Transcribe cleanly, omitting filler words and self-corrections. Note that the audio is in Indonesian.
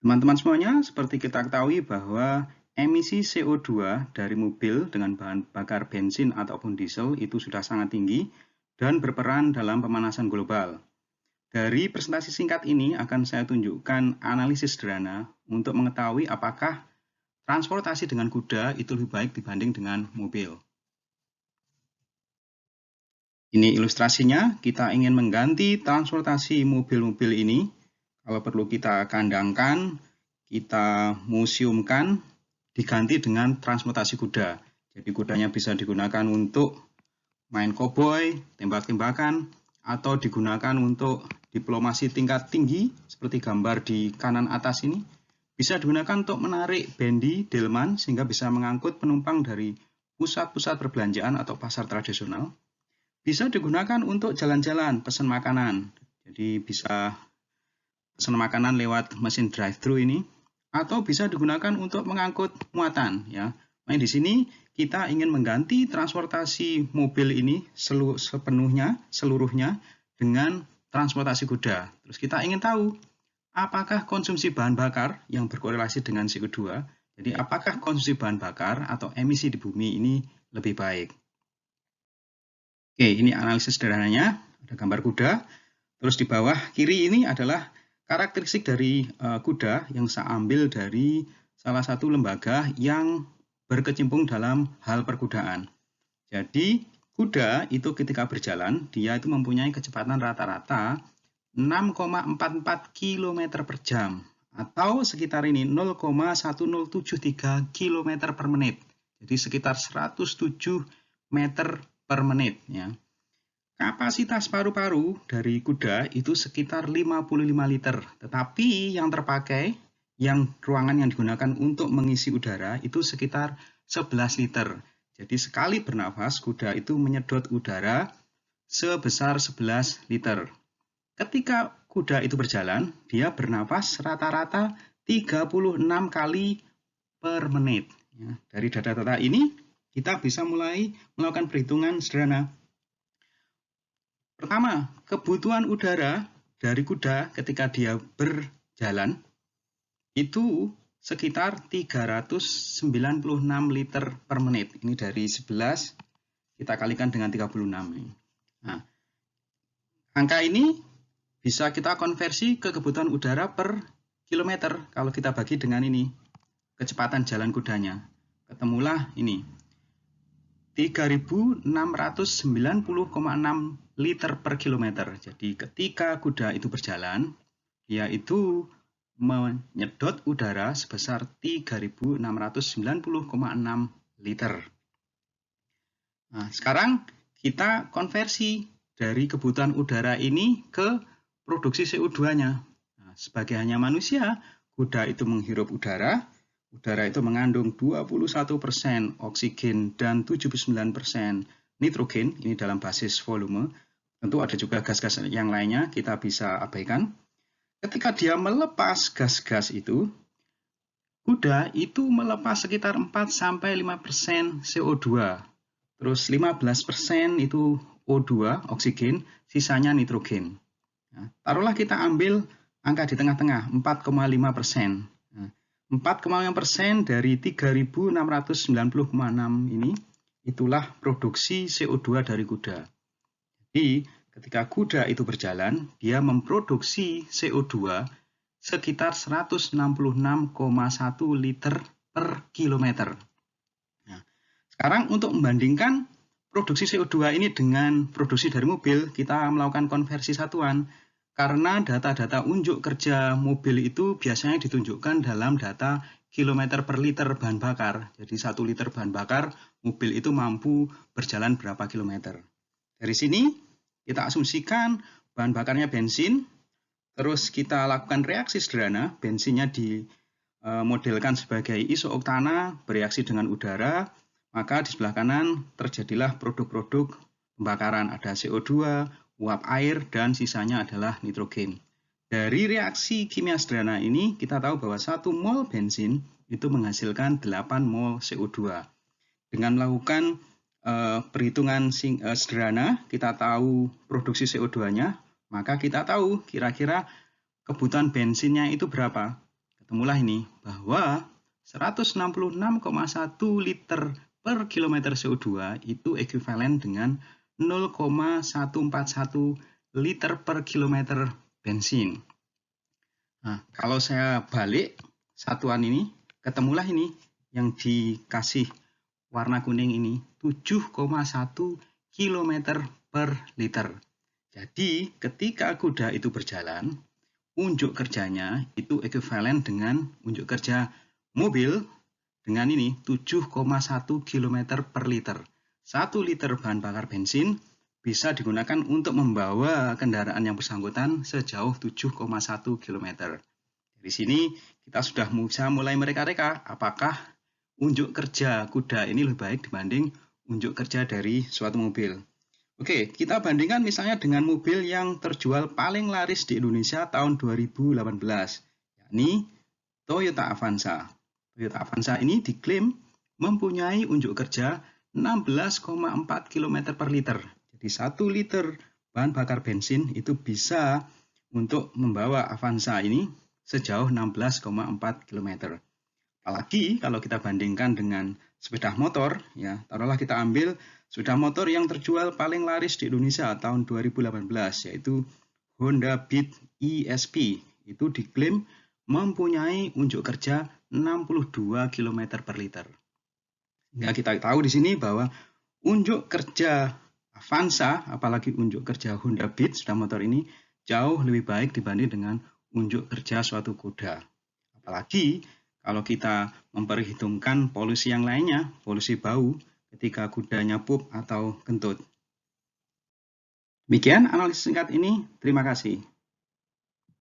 Teman-teman semuanya, seperti kita ketahui bahwa emisi CO2 dari mobil dengan bahan bakar bensin ataupun diesel itu sudah sangat tinggi dan berperan dalam pemanasan global. Dari presentasi singkat ini akan saya tunjukkan analisis sederhana untuk mengetahui apakah transportasi dengan kuda itu lebih baik dibanding dengan mobil. Ini ilustrasinya, kita ingin mengganti transportasi mobil-mobil ini. Kalau perlu kita kandangkan, kita museumkan, diganti dengan transportasi kuda. Jadi kudanya bisa digunakan untuk main koboi, tembak-tembakan, atau digunakan untuk diplomasi tingkat tinggi, seperti gambar di kanan atas ini. Bisa digunakan untuk menarik bendi, delman, sehingga bisa mengangkut penumpang dari pusat-pusat perbelanjaan atau pasar tradisional. Bisa digunakan untuk jalan-jalan, pesan makanan. Jadi bisa pesan makanan lewat mesin drive-thru ini, atau bisa digunakan untuk mengangkut muatan. Ya, nah, di sini kita ingin mengganti transportasi mobil ini seluruhnya dengan transportasi kuda. Terus kita ingin tahu apakah konsumsi bahan bakar yang berkorelasi dengan CO2. Jadi apakah konsumsi bahan bakar atau emisi di bumi ini lebih baik? Oke, ini analisis sederhananya, ada gambar kuda. Terus di bawah kiri ini adalah karakteristik dari kuda yang saya ambil dari salah satu lembaga yang berkecimpung dalam hal perkudaan. Jadi kuda itu ketika berjalan, dia itu mempunyai kecepatan rata-rata 6,44 km per jam atau sekitar ini 0,1073 km per menit. Jadi sekitar 107 meter per menit. Ya. Kapasitas paru-paru dari kuda itu sekitar 55 liter. Tetapi yang terpakai, ruangan yang digunakan untuk mengisi udara itu sekitar 11 liter. Jadi sekali bernafas, kuda itu menyedot udara sebesar 11 liter. Ketika kuda itu berjalan, dia bernafas rata-rata 36 kali per menit. Ya, dari data-data ini, kita bisa mulai melakukan perhitungan sederhana. Pertama, kebutuhan udara dari kuda ketika dia berjalan itu sekitar 396 liter per menit. Ini dari 11 kita kalikan dengan 36. Nah, angka ini bisa kita konversi ke kebutuhan udara per kilometer kalau kita bagi dengan ini kecepatan jalan kudanya. Ketemulah ini 3.690,6 liter per kilometer. Jadi ketika kuda itu berjalan, dia itu menyedot udara sebesar 3.690,6 liter. Nah, sekarang kita konversi dari kebutuhan udara ini ke produksi CO2-nya. Nah, sebagai hanya manusia, kuda itu menghirup udara. Udara itu mengandung 21% oksigen dan 79% nitrogen, ini dalam basis volume. Tentu ada juga gas-gas yang lainnya, kita bisa abaikan. Ketika dia melepas gas-gas itu, kuda itu melepas sekitar 4-5% CO2. Terus 15% itu O2, oksigen, sisanya nitrogen. Nah, taruhlah kita ambil angka di tengah-tengah, 4,5%. 4,5% dari 3.690,6 ini, itulah produksi CO2 dari kuda. Jadi, ketika kuda itu berjalan, dia memproduksi CO2 sekitar 166,1 liter per kilometer. Nah, sekarang untuk membandingkan produksi CO2 ini dengan produksi dari mobil, kita melakukan konversi satuan. Karena data-data unjuk kerja mobil itu biasanya ditunjukkan dalam data kilometer per liter bahan bakar. Jadi 1 liter bahan bakar, mobil itu mampu berjalan berapa kilometer. Dari sini kita asumsikan bahan bakarnya bensin, terus kita lakukan reaksi sederhana, bensinnya dimodelkan sebagai isooktana, bereaksi dengan udara, maka di sebelah kanan terjadilah produk-produk pembakaran, ada CO2, uap air, dan sisanya adalah nitrogen. Dari reaksi kimia sederhana ini, kita tahu bahwa 1 mol bensin itu menghasilkan 8 mol CO2. Dengan melakukan perhitungan sederhana, kita tahu produksi CO2-nya, maka kita tahu kira-kira kebutuhan bensinnya itu berapa. ketemulah ini bahwa 166,1 liter per kilometer CO2 itu ekuivalen dengan 0,141 liter per kilometer bensin. Nah, kalau saya balik satuan ini, ketemulah ini yang dikasih warna kuning ini 7,1 km per liter. Jadi ketika kuda itu berjalan, unjuk kerjanya itu ekuivalen dengan unjuk kerja mobil dengan ini 7,1 km per liter. 1 liter bahan bakar bensin bisa digunakan untuk membawa kendaraan yang bersangkutan sejauh 7,1 km. Di sini kita sudah bisa mulai mereka-reka apakah unjuk kerja kuda ini lebih baik dibanding unjuk kerja dari suatu mobil. Oke, kita bandingkan misalnya dengan mobil yang terjual paling laris di Indonesia tahun 2018, yakni Toyota Avanza. Toyota Avanza ini diklaim mempunyai unjuk kerja 16,4 km per liter. Jadi 1 liter bahan bakar bensin itu bisa untuk membawa Avanza ini sejauh 16,4 km. Apalagi kalau kita bandingkan dengan sepeda motor, ya, taruhlah kita ambil sepeda motor yang terjual paling laris di Indonesia tahun 2018, yaitu Honda Beat ESP. Itu diklaim mempunyai unjuk kerja 62 km per liter. Nah, kita tahu di sini bahwa unjuk kerja Avanza, apalagi unjuk kerja Honda Beat sepeda motor ini jauh lebih baik dibanding dengan unjuk kerja suatu kuda. Apalagi kalau kita memperhitungkan polusi yang lainnya, polusi bau ketika kudanya pup atau kentut. Demikian analisis singkat ini. Terima kasih.